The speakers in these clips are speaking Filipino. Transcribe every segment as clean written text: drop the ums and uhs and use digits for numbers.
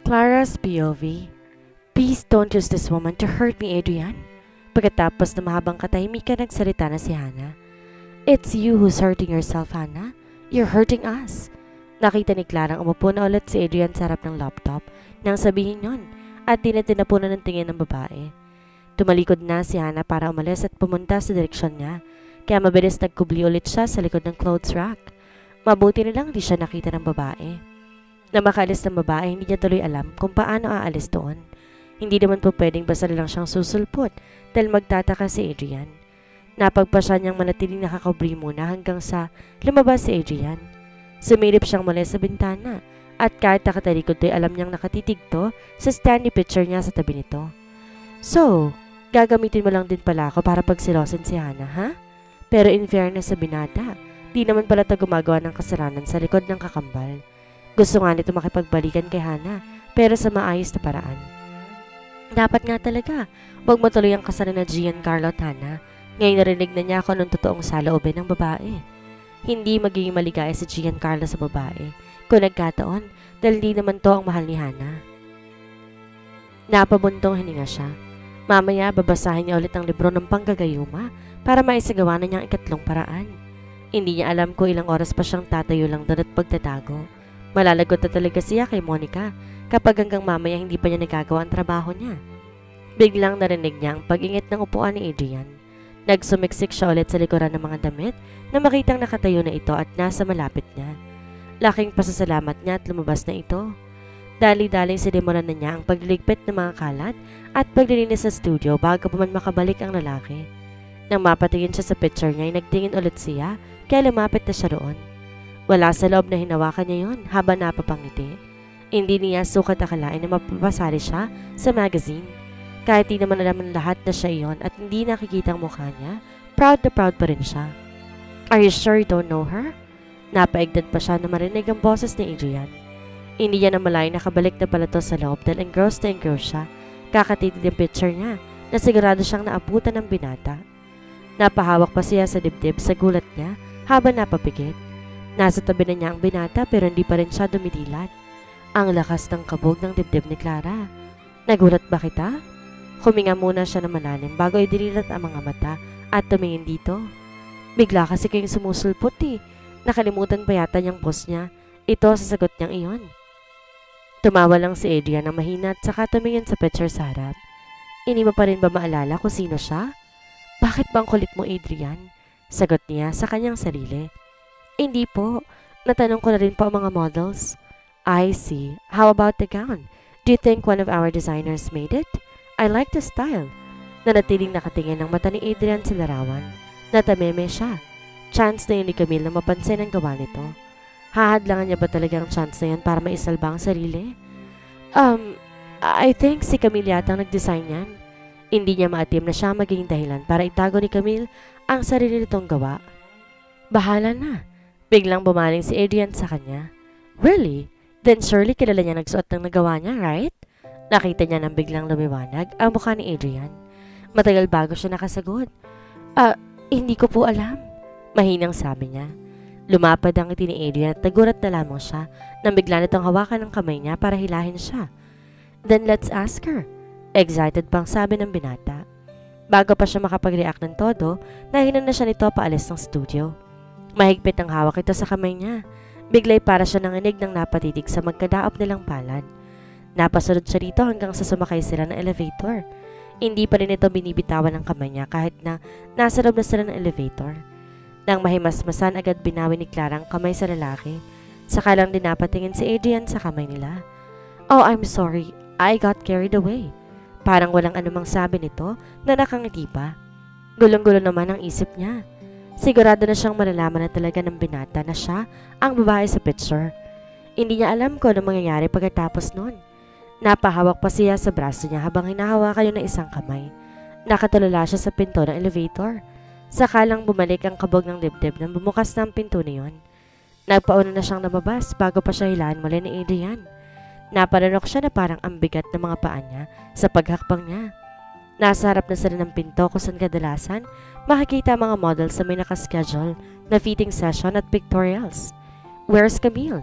Clara's POV. Please don't use this woman to hurt me, Adrian. Pagkatapos na mahabang katahimikan, nagsalita na si Hannah. It's you who's hurting yourself, Hannah. You're hurting us. Nakita ni Clara umupo na ulit si Adrian sa harap ng laptop nang sabihin yon at tinatinapunan ng tingin ng babae. Tumalikod na si Hannah para umalis at pumunta sa direksyon niya, kaya mabilis nagkubli ulit siya sa likod ng clothes rack. Mabuti na lang di siya nakita ng babae. Na makaalis ng babae, hindi niya tuloy alam kung paano aalis doon. Hindi naman po pwedeng basta lang siyang susulpot dahil magtataka si Adrian. Napagpasya niyang manatiling nakakubli muna hanggang sa lumabas si Adrian. Sumilip siyang muli sa bintana at kahit nakatalikod ay alam niyang nakatitig to sa Stanley picture niya sa tabi nito. So, gagamitin mo lang din pala ako para pagsilosin si Hannah, ha? Pero in fairness sa binata, di naman pala ta gumagawa ng kasalanan sa likod ng kakambal. Gusto nga nito makipagbalikan kay Hannah pero sa maayos na paraan. Dapat nga talaga, wag mo tuloy ang kasalanan na Giancarlo at Hannah. Ngayon narinig na niya ako ng totoong saloobin ng babae. Hindi magiging maligaya si Giancarlo sa babae kung nagkataon dahil di naman to ang mahal ni Hannah. Napabuntong hininga siya. Mamaya babasahin niya ulit ang libro ng panggagayuma para maisagawa na niyang ikatlong paraan. Hindi niya alam kung ilang oras pa siyang tatayo lang doon at pagtatago. Malalagot na talaga siya kay Monica kapag hanggang mamaya hindi pa niya nagagawa ang trabaho niya. Biglang narinig niya ang pag-ingit ng upuan ni Adrian. Nagsumiksik siya ulit sa likuran ng mga damit na makitang nakatayo na ito at nasa malapit niya. Laking pasasalamat niya at lumabas na ito. Dali-daling sinimulan na niya ang pagliligpit ng mga kalat at paglilinis sa studio bago pa man makabalik ang lalaki. Nang mapatingin siya sa picture niya ay nagtingin ulit siya kaya lumapit na siya roon. Wala sa loob na hinawakan niya yon habang napapangiti. Hindi niya sukat akalain na mapapasali siya sa magazine. Kahit di naman alam ng lahat na siya iyon at hindi nakikita ang mukha niya, proud na proud pa rin siya. Are you sure you don't know her? Napaigdad pa siya na marinig ang boses ni Adrian. Hindi niya namalay nakabalik na pala to sa loob dahil engrossed siya. Kakatitid ang picture niya na sigurado siyang naabutan ng binata. Napahawak pa siya sa dibdib sa gulat niya habang napapikit. Nasa tabi na niya ang binata pero hindi pa rin siya dumidilat. Ang lakas ng kabog ng dibdib ni Clara. Nagulat ba kita? Huminga muna siya ng malalim bago idililat ang mga mata at tumingin dito. Bigla kasi kayong sumusulpot eh. Nakalimutan pa yata niyang boss niya. Ito sa sagot niyang iyon. Tumawa lang si Adrian ng mahina at saka tumingin sa picture sa harap. Hindi mo pa rin ba maalala kung sino siya? Bakit bang kulit mo, Adrian? Sagot niya sa kanyang sarili. Hindi po. Natanong ko na rin po ang mga models. I see. How about the gown? Do you think one of our designers made it? I like the style. Nanatiling nakatingin ang mata ni Adrian sa larawan. Natameme siya. Chance na yun ni Camille na mapansin ang gawa nito. Hahadlangan niya ba talaga ang chance na yun para maisalba ang sarili? I think si Camille yata ang nag-design yan. Hindi niya maatim na siya magiging dahilan para itago ni Camille ang sarili nitong gawa. Bahala na. Biglang bumaling si Adrian sa kanya. Really? Then surely kilala niya nagsuot ng nagawa niya, right? Nakita niya nang biglang lumiwanag ang mukha ni Adrian. Matagal bago siya nakasagot. Hindi ko po alam. Mahinang sabi niya. Lumapad ang ngiti ni Adrian at nagulat na lamang siya nang bigla nitong hawakan ng kamay niya para hilahin siya. Then let's ask her. Excited pang sabi ng binata. Bago pa siya makapag-react ng todo, nahinan na siya nito paalis ng studio. Mahigpit ang hawak ito sa kamay niya. Biglay para siya nanginig ng napatitig sa magkadaop nilang palad. Napasunod siya rito hanggang sa sumakay sila ng elevator. Hindi pa rin ito binibitawan ng kamay niya kahit na nasa loob na sila ng elevator. Nang mahimasmasan agad binawi ni Clara ang kamay sa lalaki. Saka lang din napatingin si Adrian sa kamay nila. Oh, I'm sorry. I got carried away. Parang walang anumang sabi nito na nakangiti pa. Gulong-gulo naman ang isip niya. Sigurado na siyang malalaman na talaga ng binata na siya ang babae sa picture. Hindi niya alam kung ano mangyayari pagkatapos nun. Napahawak pa siya sa braso niya habang hinahawakan niya ng isang kamay. Nakatulala siya sa pinto ng elevator. Saka lang bumalik ang kabog ng dibdib nang bumukas na ang pinto na yun. Nagpauna na siyang namabas bago pa siya hilaan muli ni Adrian. Napalanok siya na parang ang bigat ng mga paa niya sa paghakbang niya. Nasa harap na sila ng pinto kung saan kadalasan makikita ang mga models sa may nakaschedule na fitting session at pictorials. Where's Camille?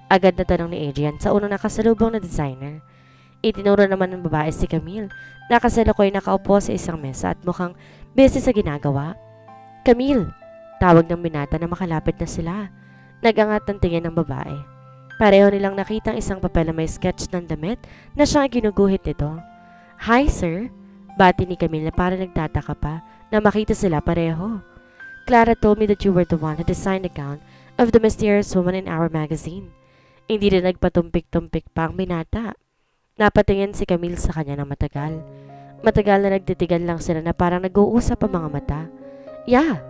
Agad na tanong ni Adrian sa unang nakasalubong na designer. Itinuro naman ng babae si Camille. Nakasalukoy nakaupo sa isang mesa at mukhang busy sa ginagawa. Camille! Tawag ng binata na makalapit na sila. Nagangat ng tingin ng babae. Pareho nilang nakitang isang papel na may sketch ng damit na siyang ginuguhit nito. Hi sir! Bati ni Camille na parang nagtataka pa na makita sila pareho. Clara told me that you were the one who designed the gown of the mysterious woman in our magazine. Hindi rin nagpatumpik-tumpik pa ang binata. Napatingin si Camille sa kanya ng matagal. Matagal na nagtitigan lang sila na parang nag-uusap ang mga mata. Yeah!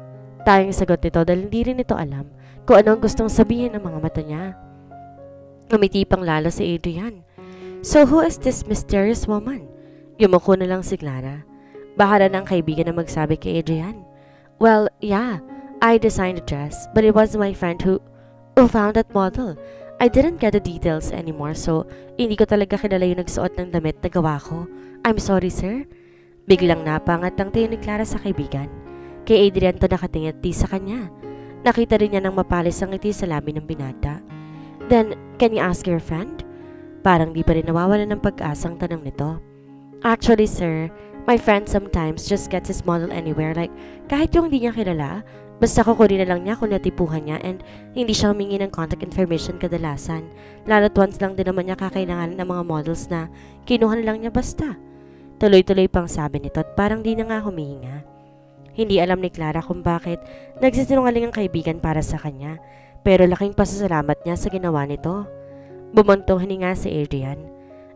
Tayong sagot nito dahil hindi rin ito alam kung ano ang gustong sabihin ng mga mata niya. Umiti pang lalo si Adrian. So who is this mysterious woman? Yumuko na lang si Clara. Bahala ng kaibigan na magsabi kay Adrian. Well, yeah, I designed the dress, but it was my friend who found that model. I didn't get the details anymore, so hindi ko talaga kilala yung nagsuot ng damit na gawa ko. I'm sorry, sir. Biglang napangat ang tingin ni Clara sa kaibigan. Kay Adrian to nakatingin sa kanya. Nakita rin niya ng mapalis ang ngiti sa labi ng binata. Then, can you ask your friend? Parang di pa rin nawawala ng pag-asang tanong nito. Actually, sir, my friend sometimes just gets his model anywhere. Like, kahit yung hindi niya kilala, basta kukunin na lang niya kung natipuhan niya and hindi siya humingi ng contact information kadalasan. Lalo't once lang din naman niya kakailangan ng mga models na kinuha na lang niya basta. Tuloy-tuloy pang sabi nito at parang di na nga humihinga. Hindi alam ni Clara kung bakit nagsisinungaling ang kaibigan para sa kanya, pero laking pasasalamat niya sa ginawa nito. Bumuntong hininga si Adrian.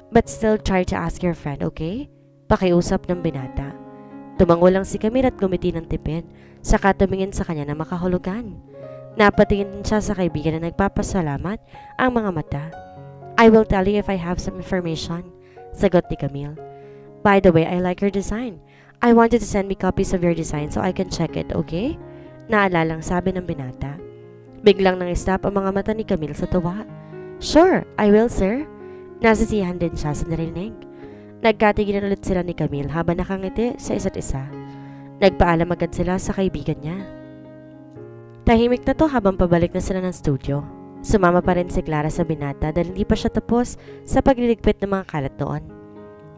But still try to ask your friend, okay? Pakiusap ng binata. Tumango lang si Camille at gumiti ng tipid, saka tumingin sa kanya na makahulugan. Napatingin din siya sa kaibigan na nagpapasalamat ang mga mata. I will tell you if I have some information, sagot ni Camille. By the way, I like your design. I want you to send me copies of your design so I can check it, okay? Naalalang sabi ng binata. Biglang nang-stop ang mga mata ni Camille sa tuwa. Sure, I will, sir. Nasisiyahan din siya sa narinig. Nagkatigilan ulit sila ni Camille habang nakangiti sa isa't isa. Nagpaalam agad sila sa kaibigan niya. Tahimik na to habang pabalik na sila ng studio. Sumama pa rin si Clara sa binata dahil hindi pa siya tapos sa pagliligpit ng mga kalat noon.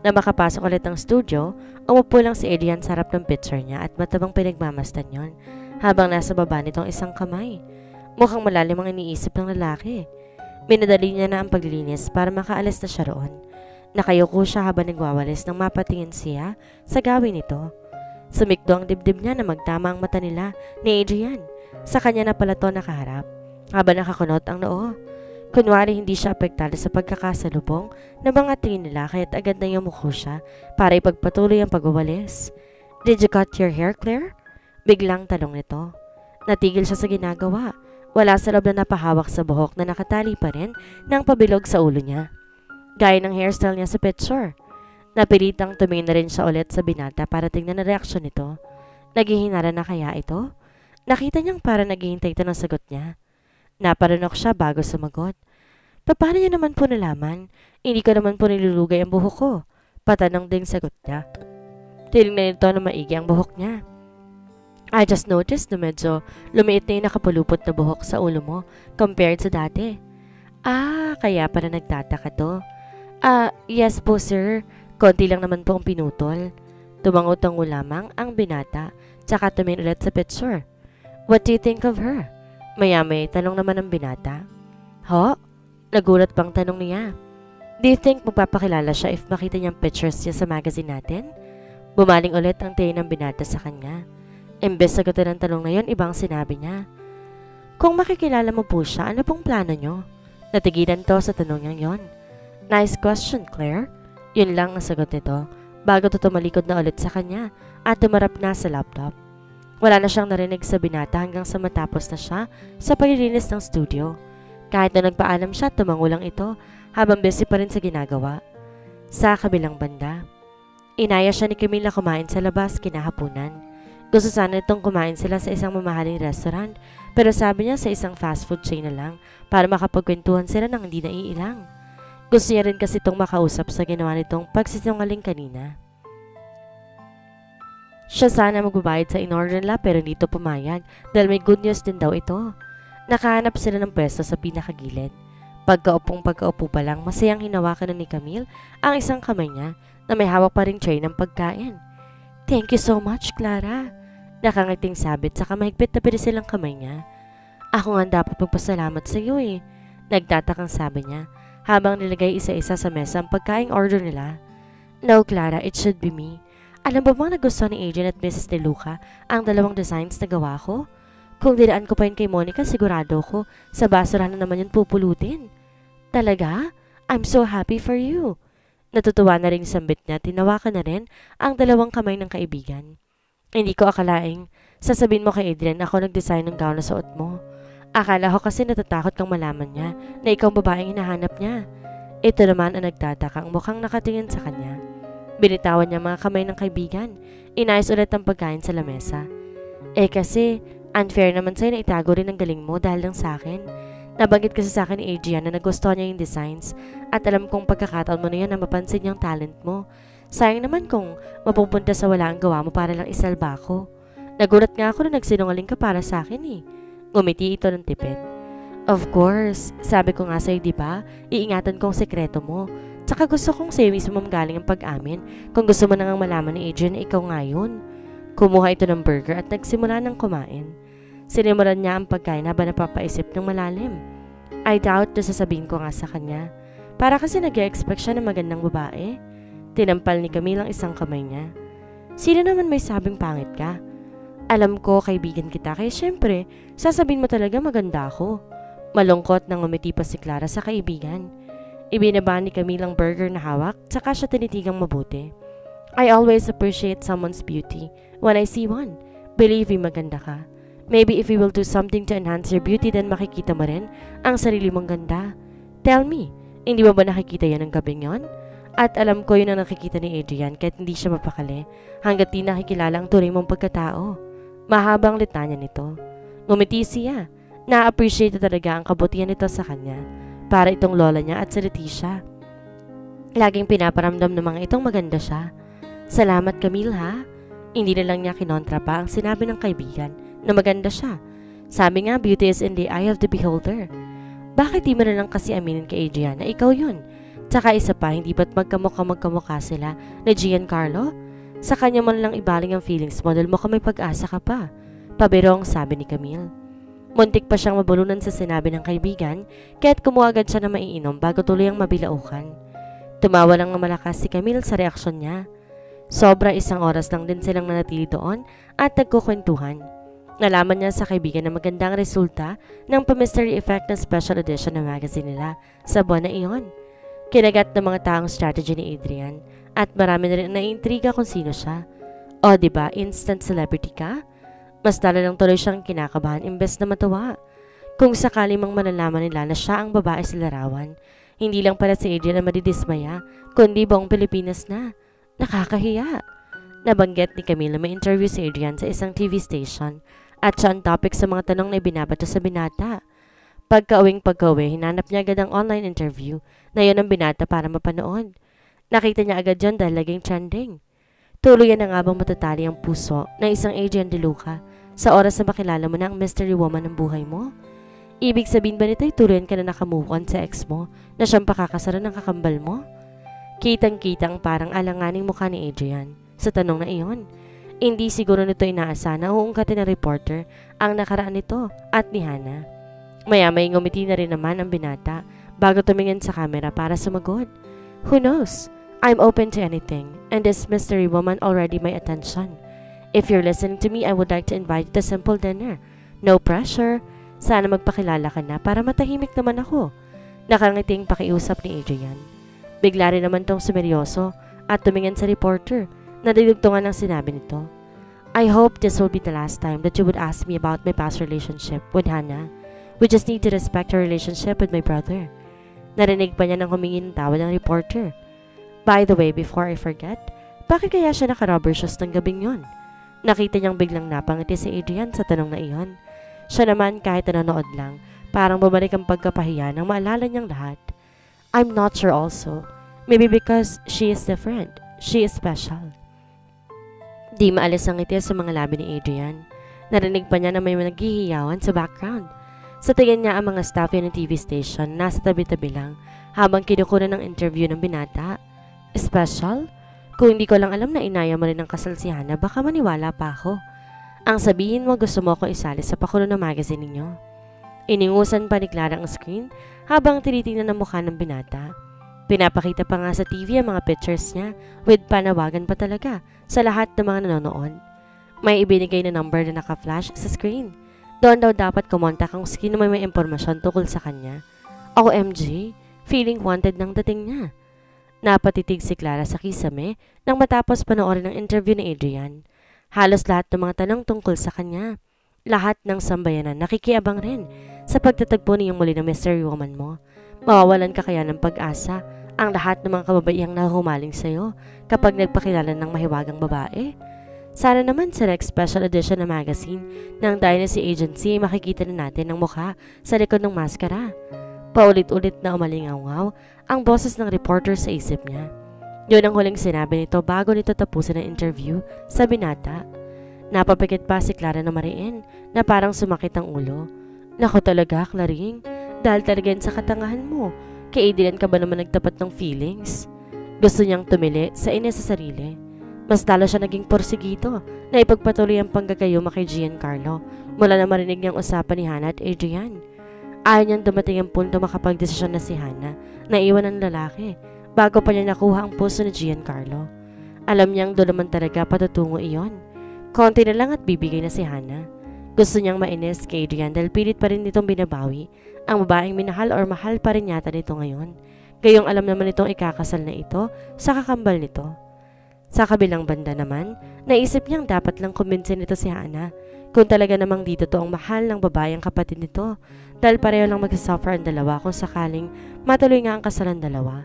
Na makapasok ulit ang studio, umupo lang si Adrian sa harap ng picture niya at matabang pinagmamasdan yon habang nasa baba nitong isang kamay. Mukhang malalim ang iniisip ng lalaki. Minadali niya na ang paglilinis para makaalis na siya roon. Nakayuko siya habang nagwawalis nang mapatingin siya sa gawin nito. Sumikdo ang dibdib niya na magtama ang mata nila ni Adrian. Sa kanya na pala to nakaharap habang nakakunot ang noo. Kunwari hindi siya apektado sa pagkakasalubong ng mga tingin nila kaya't agad na yumuko siya para ipagpatuloy ang pagwawalis. Did you cut your hair, Claire? Biglang tanong nito. Natigil siya sa ginagawa. Wala sa loob na napahawak sa buhok na nakatali pa rin ng pabilog sa ulo niya. Gaya ng hairstyle niya sa picture. Napilitang tumingin na rin siya ulit sa binata para tingnan ang reaksyon nito. Naghihinara na kaya ito? Nakita niyang para naghihintay ito ng sagot niya. Naparunok siya bago sumagot. Paano niya naman po nalaman? Hindi ko naman po nilulugay ang buhok ko. Patanong ding sagot niya. Tinignan nito na maigi ang buhok niya. I just noticed na medyo lumiit na yung nakapulupot na buhok sa ulo mo compared sa dati. Ah, kaya pala nagtataka to. Yes po sir. Konti lang naman po ang pinutol. Tumango-tango lamang ang binata, tsaka tumingin ulit sa picture. What do you think of her? Maya-may tanong naman ng binata. Ho? Nagulat pang tanong niya. Do you think magpapakilala siya if makita niyang pictures niya sa magazine natin? Bumaling ulit ang tingin ng binata sa kanya. Imbes sagutin ang tanong na yon, ibang sinabi niya. Kung makikilala mo po siya, ano pong plano niyo? Natigilan to sa tanong niyang yon. Nice question, Claire. Yun lang ang sagot nito bago to tumalikod na ulit sa kanya at tumarap na sa laptop. Wala na siyang narinig sa binata hanggang sa matapos na siya sa paglilinis ng studio. Kahit na nagpaalam siya, tumango lang ito habang busy pa rin sa ginagawa. Sa kabilang banda, inaya siya ni Camille na kumain sa labas kinahapunan. Gusto sana itong kumain sila sa isang mamahaling restaurant pero sabi niya sa isang fast food chain na lang para makapagkwentuhan sila ng hindi naiilang. Gusto niya rin kasi itong makausap sa ginawa nitong pagsisinungaling kanina. Siya sana magbabayad sa in-order nila pero hindi ito pumayag dahil may good news din daw ito. Nakahanap sila ng pwesto sa pinakagilid. Pagkaupo pa lang, masayang hinawakan na ni Camille ang isang kamay niya na may hawak pa ring tray ng pagkain. "Thank you so much, Clara." Nakangiting sabit sa mahigpit na pinisil ang kamay niya. "Ako nga dapat magpasalamat sa iyo eh." Nagtatakang sabi niya habang nilagay isa-isa sa mesa ang pagkaing order nila. "No, Clara, it should be me. Alam ba bang nagustuhan ni Adrian at Mrs. De Luca ang dalawang designs na gawa ko? Kung dinaan ko pa yun kay Monica, sigurado ko sa basurahan na naman yun pupulutin." "Talaga? I'm so happy for you." Natutuwa na rin sambit niya, tinawakan na rin ang dalawang kamay ng kaibigan. "Hindi ko akalaing sasabihin mo kay Adrian na ako nag-design ng gown na suot mo. Akala ko kasi natatakot kang malaman niya na ikaw ang babaeng hinahanap niya." Ito naman ang nagtatakang mukhang nakatingin sa kanya. Binitawan niya mga kamay ng kaibigan. Inayos ulit ang pagkain sa lamesa. Kasi unfair naman sa'yo na itago rin ang galing mo dahil lang sa akin. Nabanggit kasi sa akin ni Adrian na nagustuhan niya yung designs at alam kong pagkakataon mo na yan na mapansin niyang talent mo. Sayang naman kung mapupunta sa wala ang gawa mo para lang isalba ko. Nagulat nga ako na nagsinungaling ka para sa akin eh. Ngumiti ito ng tipid. "Of course, sabi ko nga sa'yo diba, iingatan kong sekreto mo. Tsaka gusto kong sa'yo mismo galing ang pag-amin kung gusto mo nang malaman ni Adrian na ikaw nga yun." Kumuha ito ng burger at nagsimula ng kumain. Sinimulan niya ang pagkain habang napapaisip ng malalim. I doubt na sasabihin ko nga sa kanya. Para kasi nag-e-expect siya ng magandang babae. Tinampal ni Camille ang isang kamay niya. "Sino naman may sabing pangit ka? Alam ko kaibigan kita kaya syempre sasabihin mo talaga maganda ako." Malungkot nang umiti pa si Clara sa kaibigan. Ibinaba ni Camille ang burger na hawak tsaka siya tinitigang mabuti. "I always appreciate someone's beauty when I see one. Believe me, maganda ka. Maybe if you will do something to enhance your beauty then makikita mo rin ang sarili mong ganda. Tell me, hindi mo ba nakikita yan ng gabing yon?" At alam ko yun ang nakikita ni Adrian kahit hindi siya mapakali hanggat di nakikilala ang tunay mong pagkatao. Mahabang litanya nito. Ngumiti siya. Na-appreciate talaga ang kabutihan nito sa kanya. Para itong lola niya at si Leticia. Laging pinaparamdam ng mga itong maganda siya. "Salamat Camille ha." Hindi na lang niya kinontra pa ang sinabi ng kaibigan na maganda siya. Sabi nga, beauty is in the eye of the beholder. Bakit di mo na lang kasi aminin kay Adrian na ikaw yun? Tsaka isa pa, hindi ba't magkamukha sila na Giancarlo? Sa kanya mo na lang ibaling ang feelings mo dahil mukhang may pag-asa ka pa. Pabirong sabi ni Camille. Muntik pa siyang mabulunan sa sinabi ng kaibigan kaya't kumuha agad siya na maiinom bago tuloy ang mabilaukan. Tumawa lang ng malakas si Camille sa reaksyon niya. Sobra 1 oras lang din silang nanatili doon at nagkukwentuhan. Nalaman niya sa kaibigan na magandang resulta ng pa-mystery effect ng special edition ng magazine nila sa buwan na iyon. Kinagat ng mga taong strategy ni Adrian at marami na rin naiintriga kung sino siya. O diba, instant celebrity ka? Mas lalo lang tuloy siyang kinakabahan imbes na matawa. Kung sakali mang malalaman nila na siya ang babae sa larawan, hindi lang pala si Adrian na madidismaya, kundi buong Pilipinas na. Nakakahiya. Nabanggit ni Camille na may interview si Adrian sa isang TV station at siya ang topic sa mga tanong na ibinabato sa binata. Pagka-uwi, hinanap niya agad ang online interview na yun ang binata para mapanood. Nakita niya agad yun dahil laging trending. Tuluyan na nga bang matatali ang puso ng isang Adrian De Luca sa oras na makilala mo na ang mystery woman ng buhay mo? Ibig sabihin ba nito'y tuluyan ka na nakamove on sa ex mo na siyang pakakasara ng kakambal mo? Kitang-kitang parang alanganing mukha ni Adrian sa tanong na iyon. Hindi siguro nito inaasa na uungkatin ng reporter ang nakaraan nito at ni Hannah. Maya-may ngumiti na rin naman ang binata bago tumingin sa camera para sumagot. Who knows? I'm open to anything and this mystery woman already my attention. If you're listening to me, I would like to invite you to a simple dinner. No pressure. Sana magpakilala ka na para matahimik naman ako. Nakangiting pakiusap ni Adrian. Bigla rin naman tong sumeryoso at tumingin sa reporter na didugtungan ang sinabi nito. I hope this will be the last time that you would ask me about my past relationship with Hannah. We just need to respect her relationship with my brother. Narinig pa niya nang humingi ng tawad ng reporter. By the way, before I forget, bakit kaya siya naka-rubber shoes ng gabing yon? Nakita niyang biglang napangiti si Adrian sa tanong na iyon. Siya naman kahit nanonood lang, parang bumalik ang pagkapahiya nang maalala niyang lahat. I'm not sure also. Maybe because she is different. She is special. Di maalis ang ngiti sa mga labi ni Adrian. Narinig pa niya na may naghihiyawan sa background. Sa tingin niya ang mga staff ng TV station nasa tabi-tabi lang habang kinukunan ng interview ng binata. Special? Kung hindi ko lang alam na inaya mo rin ang kasal si Hana, baka maniwala pa ako. Ang sabihin mo gusto mo akong isali sa pakulo ng magazine ninyo. Iningusan pa ni Clara ang screen habang tinitingnan ang mukha ng binata. Pinapakita pa nga sa TV ang mga pictures niya with panawagan pa talaga sa lahat ng mga nanonood. May ibinigay na number na naka-flash sa screen. Doon daw dapat kumontak kung sino may impormasyon tungkol sa kanya. OMG, feeling wanted ng dating niya. Napatitig si Clara sa kisame nang matapos panoorin ang interview ni Adrian. Halos lahat ng mga tanong tungkol sa kanya. Lahat ng sambayanan nakikiabang rin sa pagtatagpo niyang muli ng mystery woman mo. Mawawalan ka kaya ng pag-asa ang lahat ng mga kababaihang nahuhumaling sa'yo kapag nagpakilala ng mahiwagang babae? Sana naman sa next special edition na magazine ng Dynasty Agency makikita na natin ang mukha sa likod ng maskara. Paulit-ulit na umalingaw ang boses ng reporter sa isip niya. Yun ang huling sinabi nito bago nito tapusin ang interview sa binata. Napapikit pa si Clara na mariin na parang sumakit ang ulo. Nako talaga, Claring, dahil talaga sa katangahan mo. Kay Adrian ka ba naman nagtapat ng feelings? Gusto niyang tumili sa ina sa sarili. Mas lalo siya naging porsigido na ipagpatuloy ang panggagayuma kay Giancarlo mula na marinig niyang usapan ni Hana at Adrian. Ayaw niyang dumating ang punto makapagdesisyon na si Hana na iwan ang lalaki bago pa niya nakuha ang puso ni Giancarlo. Alam niyang doon naman talaga patutungo iyon. Konti na lang at bibigay na si Hana. Gusto niyang mainis kay Adrian dahil pilit pa rin nitong binabawi ang babaeng minahal or mahal pa rin yata nito ngayon. Gayong alam naman itong ikakasal na ito sa kakambal nito. Sa kabilang banda naman, naisip niyang dapat lang kumbinsin nito si Hana kung talaga namang dito to ang mahal ng babae ang kapatid nito dahil pareho lang magsasuffer ang dalawa kung sakaling matuloy nga ang kasalan dalawa.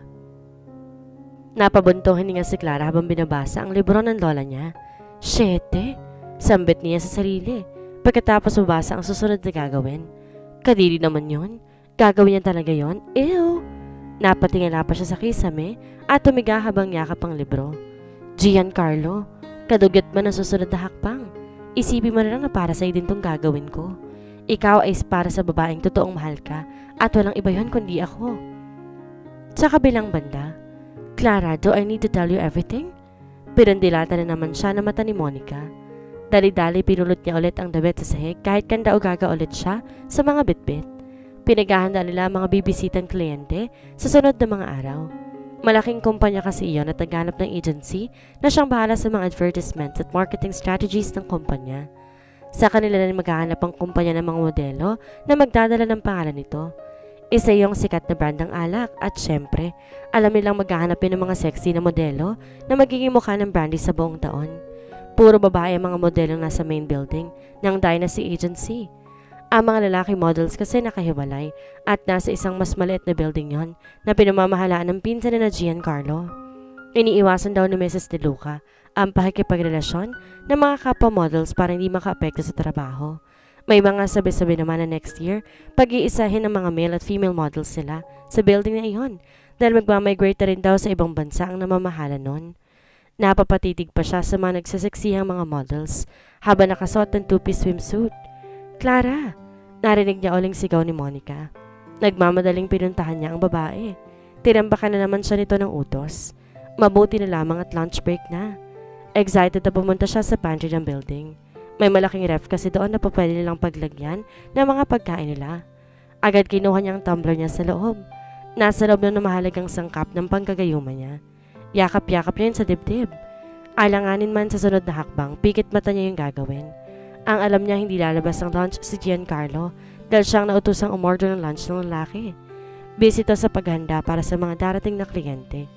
Napabuntohin niya si Clara habang binabasa ang libro ng lola niya. Siyete, sambit niya sa sarili pagkatapos mabasa ang susunod na gagawin. Kadiri naman yon, gagawin niya talaga yon. Ew! Napatingala pa siya sa kisame at tumiga habang yakap ang libro. Giancarlo, kadugyat man ang susunod na hakbang. Isipin mo na lang na para sa'yo din tong gagawin ko. Ikaw ay para sa babaeng totoong mahal ka at walang iba yon kundi ako. Sa kabilang banda, Clara, do I need to tell you everything? Pinandilata na naman siya na mata ni Monica. Dali-dali pinulot niya ulit ang damit sa sahig kahit kanda o gaga ulit siya sa mga bitbit. Pinaghahanda nila ang mga bibisitang kliyente sa sunod na mga araw. Malaking kumpanya kasi iyon at naghanap ng agency na siyang bahala sa mga advertisements at marketing strategies ng kumpanya. Sa kanila na maghahanap ang kumpanya ng mga modelo na magdadala ng pangalan nito. Isa yung sikat na brand ng alak at syempre, alam nilang maghahanapin ng mga sexy na modelo na magiging mukha ng brandy sa buong taon. Puro babae ang mga modelong nasa main building ng Dynasty Agency. Ang mga lalaki models kasi nakahiwalay at nasa isang mas maliit na building yon na pinamamahalaan ng pinsan na Giancarlo. Iniiwasan daw ni Mrs. De Luca ang pakikipagrelasyon ng mga kapwa models para hindi makaapekto sa trabaho. May mga sabi-sabi naman na next year, pag-iisahin ng mga male at female models sila sa building na iyon dahil magmamigrate na rin daw sa ibang bansa ang namamahala nun. Napapatitig pa siya sa mga nagsaseksihang mga models habang nakasuot ng two-piece swimsuit. Clara! Narinig niya uling sigaw ni Monica. Nagmamadaling pinuntahan niya ang babae. Tinambakan na naman siya nito ng utos. Mabuti na lamang at lunch break na. Excited na pumunta siya sa pantry ng building. May malaking ref kasi doon na pwede nilang paglagyan ng mga pagkain nila. Agad kinuha niya ang tumbler niya sa loob. Nasa loob ng mahalagang sangkap ng panggagayuma niya. Yakap-yakap niya yun sa dibdib. Alanganin man sa sunod na hakbang, pikit mata niya yung gagawin. Ang alam niya hindi lalabas ng lunch si Giancarlo dahil siyang nautusang umorder ng lunch ng lalaki. Busy to sa paghanda para sa mga darating na kliyente.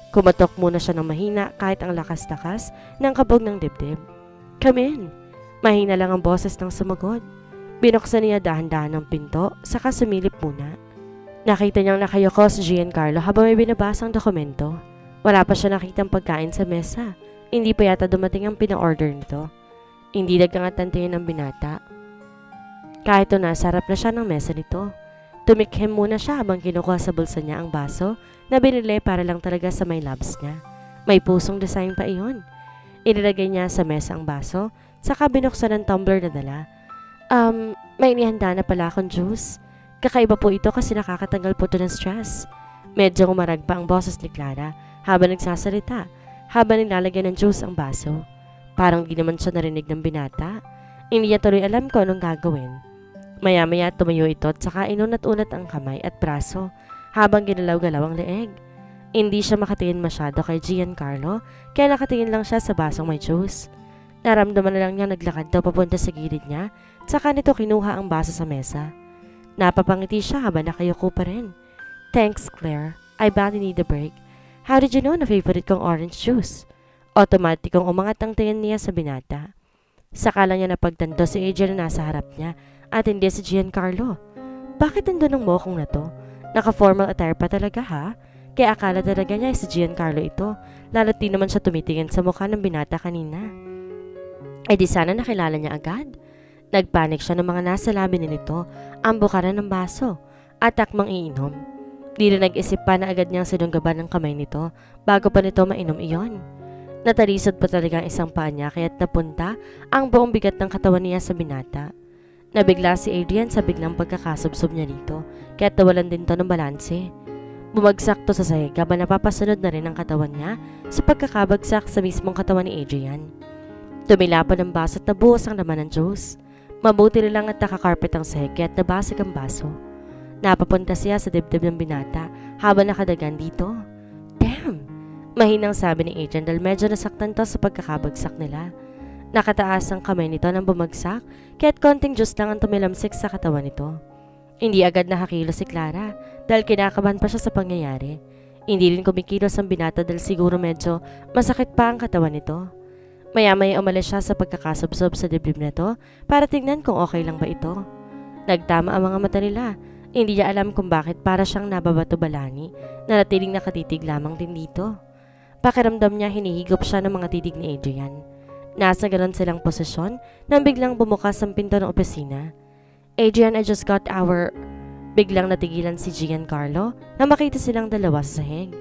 Kumatok muna siya ng mahina kahit ang lakas-lakas ng kabog ng dibdib. Come in! Mahina lang ang boses ng sumagot. Binuksan niya dahan-dahan ng pinto, saka sumilip muna. Nakita niyang nakayoko si Giancarlo habang may binabasang dokumento. Wala pa siya nakitang pagkain sa mesa. Hindi pa yata dumating ang pina-order nito. Hindi nagkangatantingin ng binata. Kahit to nasarap na siya ng mesa nito. Tumikhim muna siya habang kinukuha sa bulsa niya ang baso na binili para lang talaga sa may labs niya. May pusong design pa iyon. Inilagay niya sa mesa ang baso, saka binuksan ng tumbler na dala. May inihanda na pala akong juice. Kakaiba po ito kasi nakakatanggal po ito ng stress. Medyo umarag pa ang boses ni Clara habang nagsasalita, habang nilalagyan ng juice ang baso. Parang di naman siya narinig ng binata. Hindi niya tuloy alam ko anong gagawin. Maya-maya tumayo ito at saka inunat-unat ang kamay at braso habang ginalaw-galaw ang leeg. Hindi siya makatingin masyado kay Giancarlo kaya nakatingin lang siya sa basong may juice. Naramdaman na lang niya naglakad daw papunta sa gilid niya at saka nito kinuha ang baso sa mesa. Napapangiti siya habang nakayuko pa rin. Thanks, Claire. I badly need a break. How did you know na favorite kong orange juice? Automatikong umangat ang tingin niya sa binata. Saka lang niya napagtanto si Adrian na nasa harap niya at hindi si Giancarlo. Bakit nandun ang mokong na to? Naka-formal attire pa talaga ha? Kaya akala talaga niya si Giancarlo ito, lalo't di naman siya tumitingin sa mukha ng binata kanina. Ay di sana nakilala niya agad. Nagpanik siya ng mga nasa labi nito, ang bukaran ng baso, at takmang iinom. Di na nag-isip pa na agad niyang sinunggaban ng kamay nito bago pa nito mainom iyon. Natalisod pa talaga ang isang paa niya kaya't napunta ang buong bigat ng katawan niya sa binata. Nabigla si Adrian sa biglang pagkakasubsob niya dito kaya't nawalan din to ng balanse. Bumagsak to sa sahig habang napapasunod na rin ang katawan niya sa pagkakabagsak sa mismong katawan ni Adrian. Tumilapon ang baso at nabuhos ang laman ng juice. Mabuti rin lang at nakakarpet ang sahig kaya't nabasag ang baso. Napapunta siya sa dibdib ng binata habang nakadagan dito. Damn! Mahinang sabi ni Adrian dahil medyo nasaktan to sa pagkakabagsak nila. Nakataas ang kamay nito nang bumagsak kaya't konting juice lang ang tumilamsik sa katawan nito. Hindi agad nakakilos si Clara dahil kinakabahan pa siya sa pangyayari. Hindi rin kumikilos ang binata dahil siguro medyo masakit pa ang katawan nito. Maya-maya umalis siya sa pagkakasubsob sa dibdib nito para tignan kung okay lang ba ito. Nagtama ang mga mata nila. Hindi niya alam kung bakit para siyang nababato-balani na natiling nakatitig lamang din dito. Pakiramdam niya hinihigop siya ng mga titig ni Adrian. Nasa ganon silang posisyon nang biglang bumukas ang pinto ng opisina. Adrian, I just got our... Biglang natigilan si Giancarlo na makita silang dalawa sa sahig.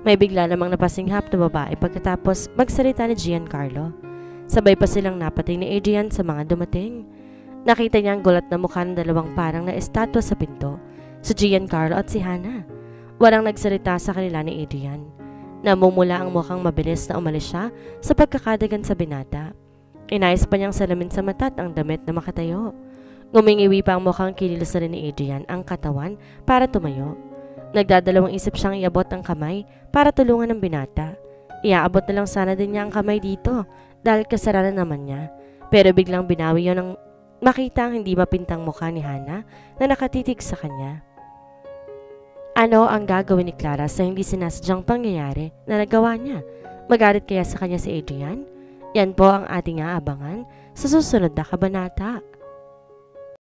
May bigla namang napasinghap na babae pagkatapos magsalita ni Giancarlo. Sabay pa silang napating ni Adrian sa mga dumating. Nakita niya ang gulat na mukha ng dalawang parang na estatwa sa pinto, si Giancarlo at si Hannah. Walang nagsalita sa kanila ni Adrian. Namumula ang mukhang mabilis na umalis siya sa pagkakadagan sa binata. Inayos pa niyang salamin sa mata at ang damit na makatayo. Ngumingiwi pa ang mukhang kinilos na rin ni Adrian ang katawan para tumayo. Nagdadalawang isip siyang iabot ang kamay para tulungan ang binata. Iaabot na lang sana din niya ang kamay dito dahil kasalanan naman niya. Pero biglang binawi yun nang makita ang hindi mapintang mukha ni Hannah na nakatitig sa kanya. Ano ang gagawin ni Clara sa hindi sinasadyang pangyayari na nagawa niya? Magalit kaya sa kanya si Adrian? Yan po ang ating aabangan sa susunod na kabanata.